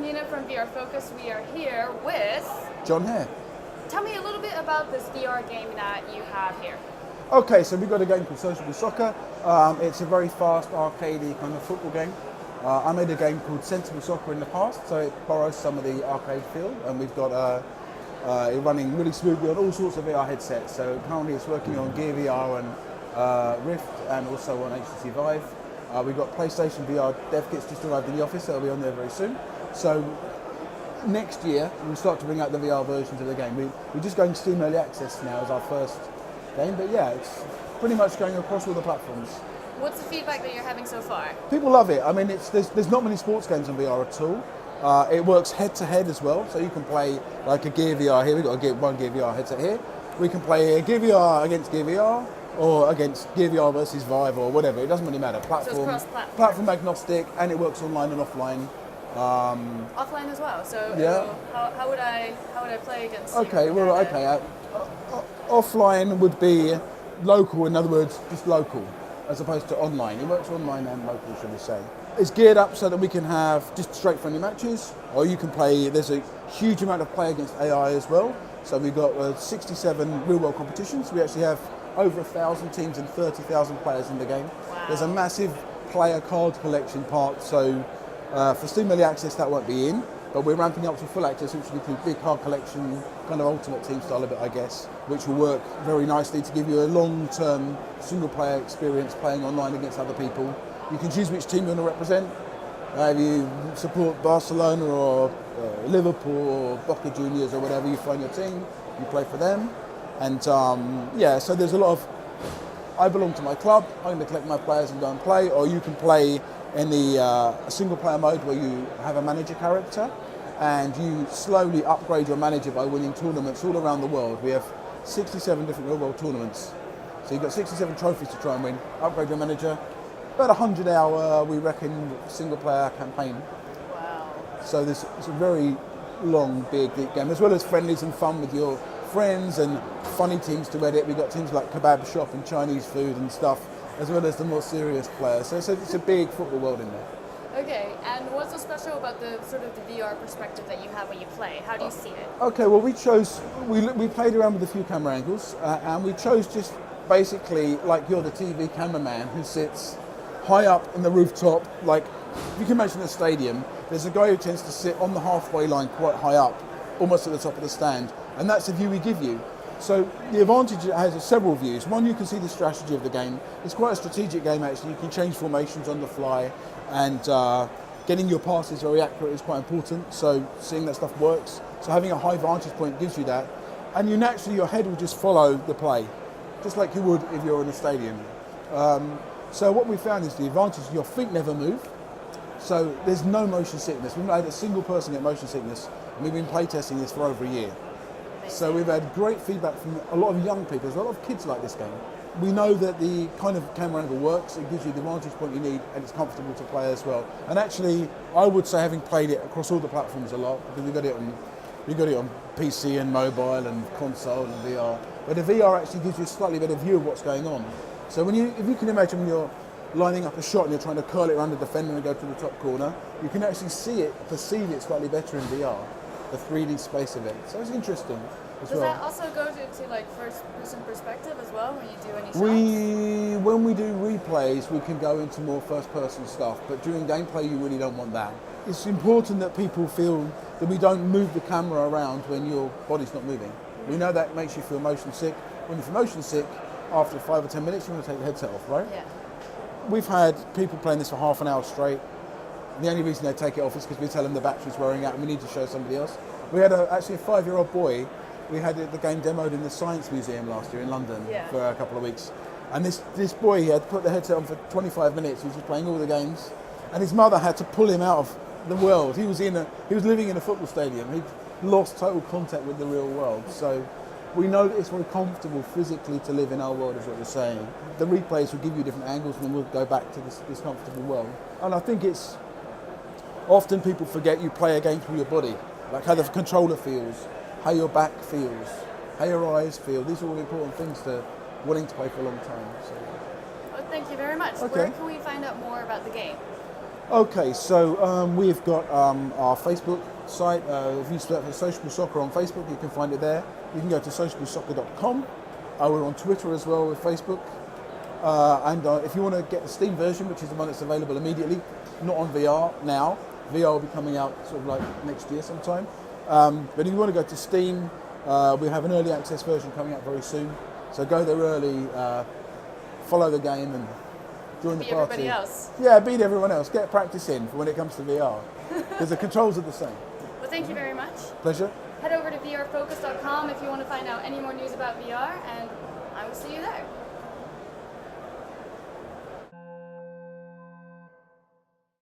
Nina from VR Focus. We are here with Jon Hare. Tell me a little bit about this VR game that you have here. Okay, so we've got a game called Sociable Soccer. It's a very fast, arcadey kind of football game. I made a game called Sensible Soccer in the past, so it borrows some of the arcade feel, and we've got it running really smoothly on all sorts of VR headsets. So currently it's working on Gear VR and Rift, and also on HTC Vive. We've got PlayStation VR dev kits just arrived in the office, so it'll be on there very soon. So next year we'll start to bring out the VR versions of the game. We're just going Steam Early Access now as our first game, but yeah, it's pretty much going across all the platforms. What's the feedback that you're having so far? People love it. I mean, there's not many sports games on VR at all. It works head to head as well, so you can play like a Gear VR here. We've got one Gear VR headset here. We can play a Gear VR against Gear VR, or against Gear VR versus Vive, or whatever. It doesn't really matter. Platform agnostic, and it works online and offline. Offline as well. So yeah. How would I play against? Okay, you? well, okay. Offline would be local. In other words, just local, as opposed to online. It works online and local, should we say? It's geared up so that we can have just straight friendly matches, or you can play. There's a huge amount of play against AI as well. So we've got 67 real world competitions. We actually have over 1,000 teams and 30,000 players in the game. Wow. There's a massive player card collection part, so for Steam Early Access that won't be in, but we're ramping up to full access, which will include big card collection, kind of ultimate team style of it, I guess, which will work very nicely to give you a long-term single player experience playing online against other people. You can choose which team you want to represent. If you support Barcelona or Liverpool or Boca Juniors or whatever, you find your team, you play for them. And yeah, so there's a lot of, I belong to my club, I'm going to collect my players and go and play, or you can play in the single player mode where you have a manager character and you slowly upgrade your manager by winning tournaments all around the world. We have 67 different real world tournaments. So you've got 67 trophies to try and win, upgrade your manager. About 100-hour, we reckon, single player campaign. Wow. So it's a very long, big game, as well as friendlies and fun with your friends and funny teams to edit. We've got teams like Kebab Shop and Chinese food and stuff, as well as the more serious players. So it's a big football world in there. Okay, and what's so special about the sort of the VR perspective that you have when you play? How do you see it? Okay, well we played around with a few camera angles, and we chose just basically like you're the TV cameraman who sits high up in the rooftop. Like, if you can imagine a stadium, there's a guy who tends to sit on the halfway line quite high up, almost at the top of the stand, and that's the view we give you. So the advantage it has is several views. One, you can see the strategy of the game. It's quite a strategic game actually. You can change formations on the fly, and getting your passes very accurate is quite important. So seeing that stuff works. So having a high vantage point gives you that. And you naturally, your head will just follow the play, just like you would if you're in a stadium. So what we found is the advantage is your feet never move. So there's no motion sickness. We've not had a single person get motion sickness, and we've been playtesting this for over a year. So we've had great feedback from a lot of young people. There's a lot of kids like this game. We know that the kind of camera angle works. It gives you the vantage point you need, and it's comfortable to play as well. And actually, I would say, having played it across all the platforms a lot, because we got it on PC and mobile and console and VR. But the VR actually gives you a slightly better view of what's going on. So if you can imagine when you're lining up a shot and you're trying to curl it around the defender and go to the top corner, you can actually see it, perceive it slightly better in VR, the 3D space of it. So it's interesting as well. Does that also go to like first-person perspective as well when you do any shots? When we do replays, we can go into more first-person stuff, but during gameplay, you really don't want that. It's important that people feel that we don't move the camera around when your body's not moving. We know that makes you feel motion sick. When you feel motion sick, after 5 or 10 minutes, you want to take the headset off, right? Yeah. We've had people playing this for half an hour straight. The only reason they take it off is because we tell them the battery's wearing out and we need to show somebody else. We had actually a 5-year-old boy. We had the game demoed in the Science Museum last year in London for a couple of weeks. And this boy, he had put the headset on for 25 minutes. He was just playing all the games. And his mother had to pull him out of the world. He was living in a football stadium. He'd lost total contact with the real world. So we know that it's very comfortable physically to live in our world, is what we're saying. The replays will give you different angles and then we'll go back to this comfortable world. And I think it's often people forget you play a game through your body, like how the controller feels, how your back feels, how your eyes feel. These are all important things to wanting to play for a long time. So. Well, thank you very much. Okay. Where can we find out more about the game? Okay, so we've got our Facebook site. If you search for Sociable Soccer on Facebook, you can find it there. You can go to sociablesoccer.com. We're on Twitter as well with Facebook. And if you want to get the Steam version, which is the one that's available immediately, not on VR now. VR will be coming out sort of like next year sometime. But if you want to go to Steam, we have an early access version coming out very soon. So go there early, follow the game and join the Beat party. everybody else. Yeah, beat everyone else. Get practice in for when it comes to VR. Because the controls are the same. Well, thank you very much. Pleasure. Head over to vrfocus.com if you want to find out any more news about VR, and I will see you there.